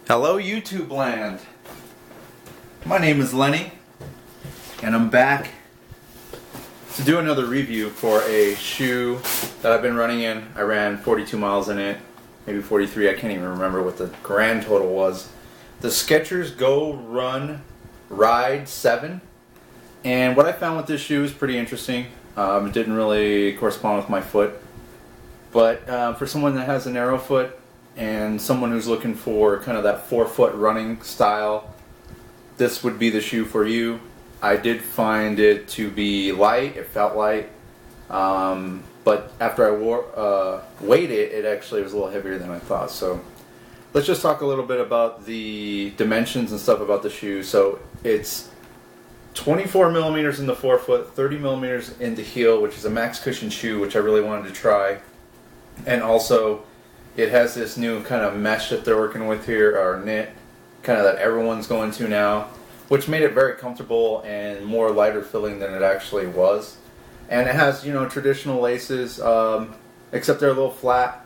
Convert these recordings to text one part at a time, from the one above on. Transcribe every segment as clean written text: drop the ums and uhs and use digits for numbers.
Hello YouTube land. My name is Lenny and I'm back to do another review for a shoe that I've been running in. I ran 42 miles in it, maybe 43, I can't even remember what the grand total was. The Skechers Go Run Ride 7. And what I found with this shoe is pretty interesting. It didn't really correspond with my foot, but for someone that has a narrow foot and someone who's looking for kind of that forefoot running style, this would be the shoe for you. I did find it to be light. It felt light, but after I weighed it, it actually was a little heavier than I thought. So let's just talk a little bit about the dimensions and stuff about the shoe. So it's 24 millimeters in the forefoot, 30 millimeters in the heel, which is a max cushion shoe, which I really wanted to try. And also it has this new kind of mesh that they're working with here, or knit, kind of that everyone's going to now, which made it very comfortable and more lighter feeling than it actually was. And it has, you know, traditional laces, except they're a little flat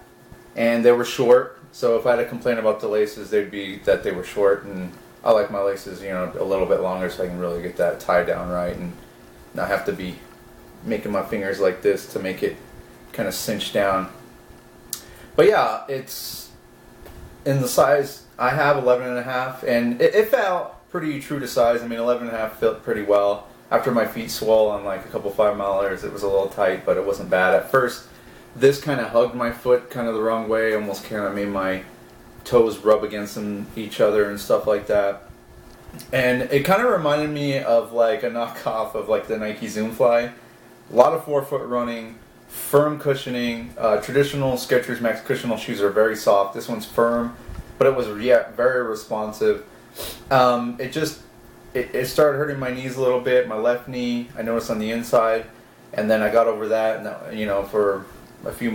and they were short. So if I had to complain about the laces, they'd be that they were short, and I like my laces, you know, a little bit longer so I can really get that tie down right and not have to be making my fingers like this to make it kind of cinch down. But yeah, it's in the size, I have 11.5, and it felt pretty true to size. I mean, 11.5 fit pretty well. After my feet swell on like a couple 5-milers, it was a little tight, but it wasn't bad. At first, this kind of hugged my foot kind of the wrong way, almost kind of made my toes rub against each other and stuff like that. And it kind of reminded me of like a knockoff of like the Nike Zoom Fly. A lot of forefoot running, firm cushioning. Traditional Skechers Max cushional shoes are very soft. This one's firm, but it was very responsive. It started hurting my knees a little bit, my left knee. I noticed on the inside, and then I got over that, and you know, for a few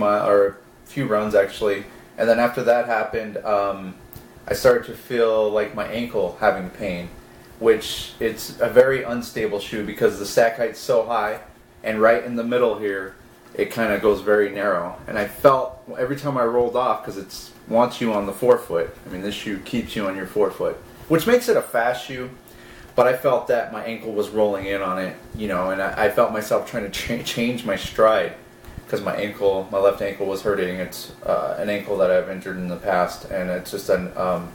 runs actually. And then after that happened, I started to feel like my ankle having pain, which it's a very unstable shoe because the sack height's so high, and right in the middle here, it kind of goes very narrow. And I felt every time I rolled off, because it wants you on the forefoot. I mean, this shoe keeps you on your forefoot, which makes it a fast shoe. But I felt that my ankle was rolling in on it, you know, and I felt myself trying to change my stride because my left ankle was hurting. It's an ankle that I've injured in the past, and it's just a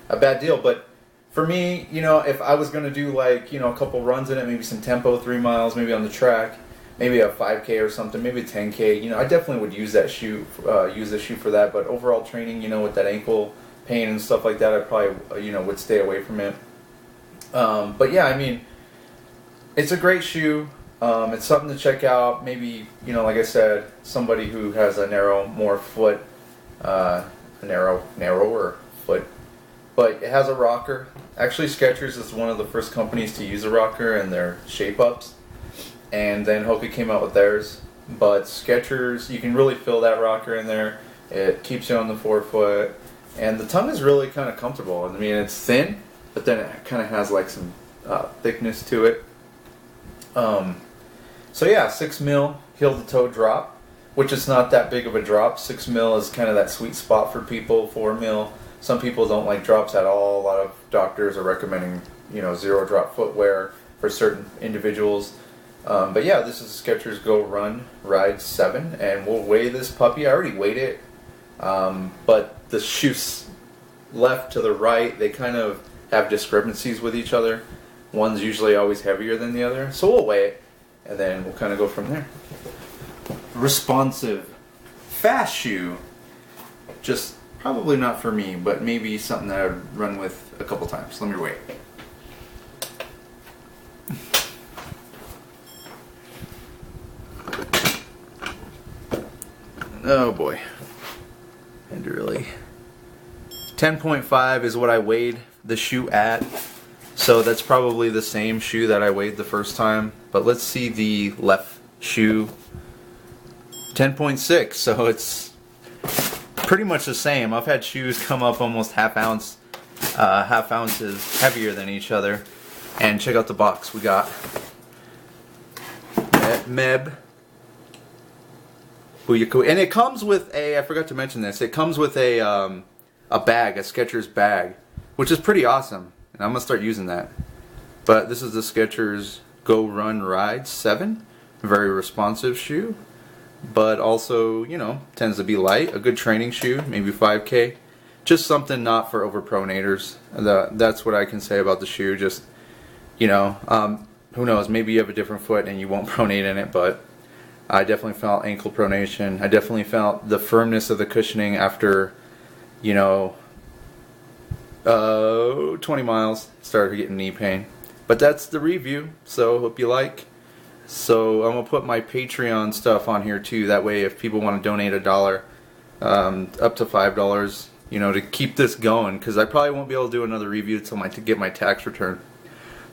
bad deal. But for me, you know, if I was going to do like, you know, a couple runs in it, maybe some tempo, 3 miles, maybe on the track, maybe a 5K or something, maybe a 10K, you know, I definitely would use that shoe, use this shoe for that. But overall training, you know, with that ankle pain and stuff like that, I probably, you know, would stay away from it. But yeah, I mean, it's a great shoe. It's something to check out. Maybe, you know, like I said, somebody who has a narrower foot. But it has a rocker. Actually, Skechers is one of the first companies to use a rocker in their shape-ups. And then Hoka came out with theirs. But Skechers, you can really feel that rocker in there. It keeps you on the forefoot. And the tongue is really kind of comfortable. I mean, it's thin, but then it kind of has like some thickness to it. So yeah, 6 mil heel to toe drop, which is not that big of a drop. 6 mil is kind of that sweet spot for people. 4 mil, some people don't like drops at all. A lot of doctors are recommending, you know, 0 drop footwear for certain individuals. But yeah, this is Skechers Go Run Ride 7, and we'll weigh this puppy. I already weighed it, but the shoes left to the right, they kind of have discrepancies with each other. One's usually always heavier than the other, so we'll weigh it, and then we'll kind of go from there. Responsive, fast shoe, just probably not for me, but maybe something that I'd run with a couple times. Let me weigh it. Oh boy, and really, 10.5 is what I weighed the shoe at. So that's probably the same shoe that I weighed the first time. But let's see the left shoe. 10.6, so it's pretty much the same. I've had shoes come up almost half ounces heavier than each other. And check out the box. We got Meb. And it comes with a, I forgot to mention this, it comes with a bag, a Skechers bag. which is pretty awesome, and I'm gonna start using that. But this is the Skechers Go Run Ride 7, very responsive shoe, but also, you know, tends to be light, a good training shoe, maybe 5K. Just something not for overpronators. That's what I can say about the shoe. Just, you know, who knows, maybe you have a different foot and you won't pronate in it, but I definitely felt ankle pronation. I definitely felt the firmness of the cushioning after, you know, 20 miles, started getting knee pain. But that's the review, so hope you like. So I'm going to put my Patreon stuff on here too, that way if people want to donate $1, up to $5, you know, to keep this going, because I probably won't be able to do another review until to get my tax return.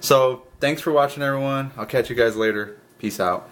So thanks for watching, everyone. I'll catch you guys later. Peace out.